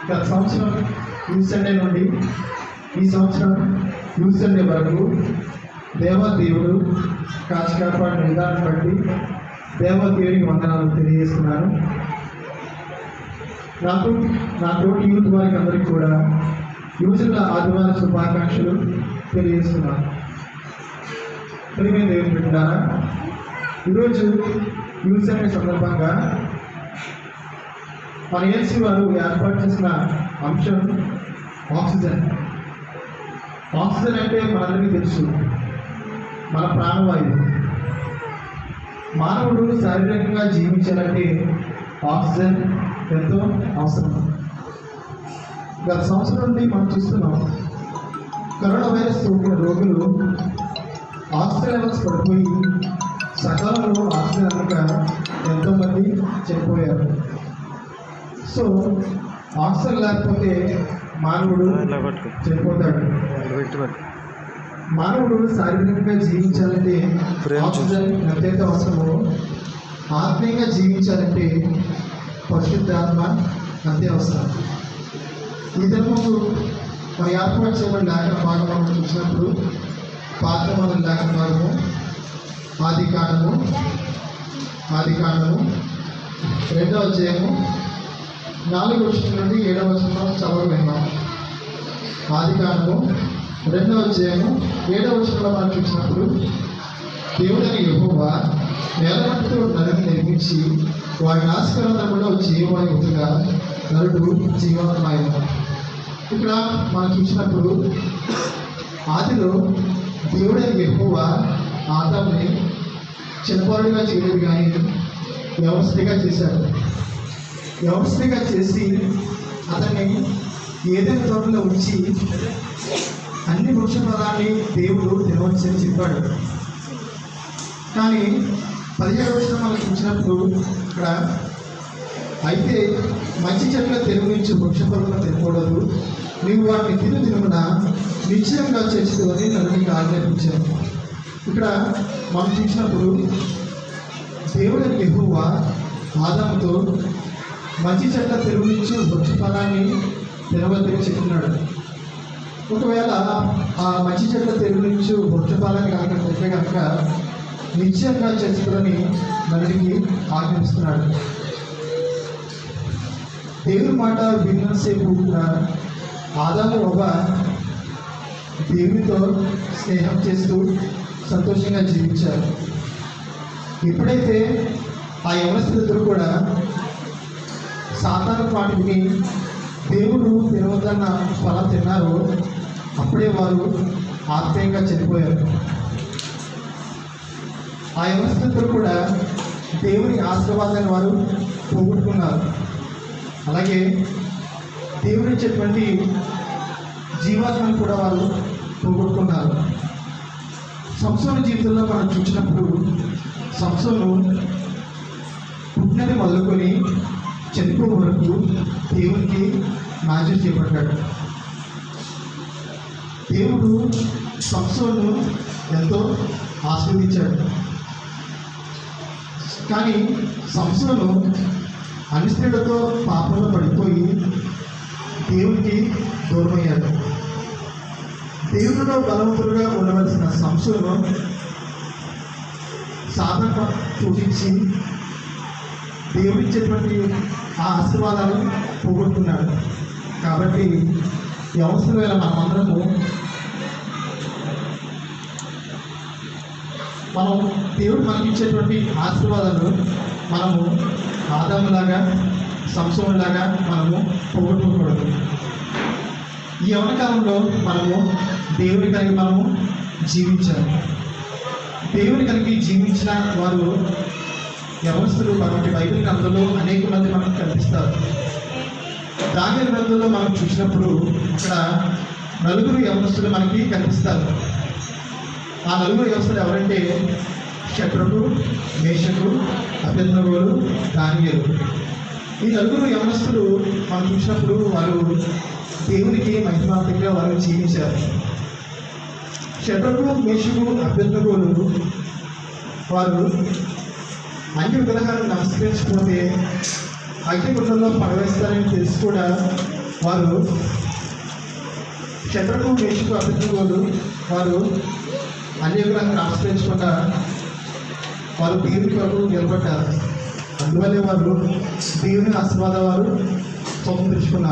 గత సంవత్సరం youth Sunday నుండి ఈ సంవత్సరం యూత్ సండే వరకు దేవదేవుడు కాచి కాపాడిన విధానం బట్టి దేవదేవుడికి వందనాలు తెలియజేస్తున్నాను. నా తోటి యూత్ వారికి అందరికీ కూడా యువజనుల ఆదివారం శుభాకాంక్షలు తెలియజేస్తున్నాను. ప్రియమైన దేవుని బిడ్డలారా, ఈరోజు యూత్ సండే సందర్భంగా మన ఏసీ వారు ఏర్పాటు చేసిన అంశం ఆక్సిజన్. ఆక్సిజన్ అంటే మనందరికీ తెలుసు, మన ప్రాణవాయువు. మానవుడు శారీరకంగా జీవించాలంటే ఆక్సిజన్ ఎంతో అవసరం. గత సంవత్సరం నుండి మనం చూస్తున్నాం, కరోనా వైరస్ సోకిన రోగులు ఆక్సిజన్ లెవెల్స్ పడిపోయి సకాలంలో ఆక్సిజన్ అందక ఎంతోమంది చనిపోయారు. సో ఆక్సిజన్ లేకపోతే మానవుడు చనిపోతాడు. మానవుడు శారీరకంగా జీవించాలంటే ఆక్సిజన్ ఎంతైతే అవసరమో, ఆత్మీయంగా జీవించాలంటే పరిశుద్ధాత్మ అంతే అవసరం. ఈ దినముకు మన ఏర్పాటు చేయబడిన లేఖన భాగం మనం చూసినప్పుడు పాత మన లేఖన భాగము ఆది కాండము 2వ అధ్యాయము 4వ వచనం నుండి 7వ వచనం చదవ విన్నాం. ఆది కాండము 2వ అధ్యాయము 7వ వచనంలో మనం చూసినప్పుడు, దేవుడైన యెహోవా నేలమట్టితో నరుని నిర్మించి వారి నాశకరంలో జీవవాయువుగా నరుడు జీవనమాయన. ఇక్కడ మనం చూసినప్పుడు ఆదిలో దేవుడైన యెహోవా ఆదాముని చిన్నపారుడిగా చేయలేదు, కానీ వ్యవస్థగా చేశాడు. వ్యవస్థగా చేసి అతన్ని ఏదైనా తోటలో ఉంచి అన్ని వృక్ష ఫలాన్ని దేవుడు తినవచ్చని చెప్పాడు. కానీ 17వ వచనం మనం చూసినప్పుడు ఇక్కడ, అయితే మంచి చెట్ల తెరువు నుంచి వృక్ష ఫలంలో తినకూడదు, నీవు వాటిని తినుమున నిశ్చయంగా చేస్తుందని నన్ను ఆజ్ఞాపించాను. ఇక్కడ మనం చూసినప్పుడు దేవుడైన యెహోవా ఆదాముతో మంచి చెట్ల తెరువు నుంచి వృక్ష ఫలాన్ని తినవద్దని చెప్తున్నాడు. ఒకవేళ ఆ మంచి చెట్ల తెరువు నుంచి వృక్ష ఫలాన్ని కనుక తింటే కనుక నిశ్చయంగా చేస్తుందని నరుడికి ఆజ్ఞాపిస్తున్నాడు. దేవుని మాట విన్నసేపు ఆదాము అవ్వ దేవునితో స్నేహం చేస్తూ సంతోషంగా జీవించారు. ఎప్పుడైతే ఆ యవనస్తులిద్దరూ కూడా సాతాను మాట విని దేవుడు తినవద్దన్న ఫలం తిన్నారో అప్పుడే వారు ఆత్మీయంగా చనిపోయారు. ఆ యవనస్తులిద్దరూ కూడా దేవుని ఆశీర్వాదాన్ని వారు పోగొట్టుకున్నారు. అలాగే దేవుడు ఇచ్చేటువంటి జీవాత్మను కూడా వారు పోగొట్టుకున్నారు. సంసోను జీవితంలో మనం చూసినప్పుడు, సంసోను పుట్టినది మొదలుకొని చనిపోయే వరకు దేవునికి నాజీరు చేపట్టాడు. దేవుడు సంసోను ఎంతో ఆస్వాదించాడు. కానీ సంసోను అనిష్టులతో పాపంలో పడిపోయి దేవునికి దూరమయ్యాడు. దేవుడిలో బలవంతులుగా ఉండవలసిన సంసోను సాధన చూపించి దేవుడిచ్చేటువంటి ఆ ఆశీర్వాదాలు పోగొట్టుకున్నాడు. కాబట్టి ఈ అవసరం వేళ మనం దేవుడు మనకిచ్చేటువంటి ఆశీర్వాదాలు మనము ఆదాములాగా సంసోనులాగా మనము పోగొట్టుకోకూడదు. ఈ యవనకాలంలో మనము దేవుని కలిగి మనము జీవించాలి. దేవుని కలిగి జీవించిన వారు యవనస్తులు కాబట్టి బైబిల్ గ్రంథంలో అనేక మంది మనకు కనిపిస్తారు. దానియేలు గ్రంథంలో మనం చూసినప్పుడు అక్కడ 4 యవనస్తులు మనకి కనిపిస్తారు. ఆ 4 యవనస్తులు ఎవరంటే షద్రకు, మేషకు, అబేద్నెగోలు, దానియేలు. ఈ 4 యవనస్తులు మనం చూసినప్పుడు వారు దేవునికి మహిమార్థంగా వారు జీవించారు. షద్రకు, మేషకు, అబేద్నెగోలు వారు అన్ని విగ్రహాలను నమస్కరించకపోతే అగ్నిగుండంలో పడవేస్తారని తెలిసి కూడా వారు శత్రుకు వేసుకు అభివృద్ధి వారు అన్యగ్రహాన్ని ఆశ్రయించకుండా వారు దేవుని కొరకు నిలబడ్డారు. అందువల్లే వారు దేవుని ఆశీర్వాద వారు స్వతంత్రించుకున్నారు.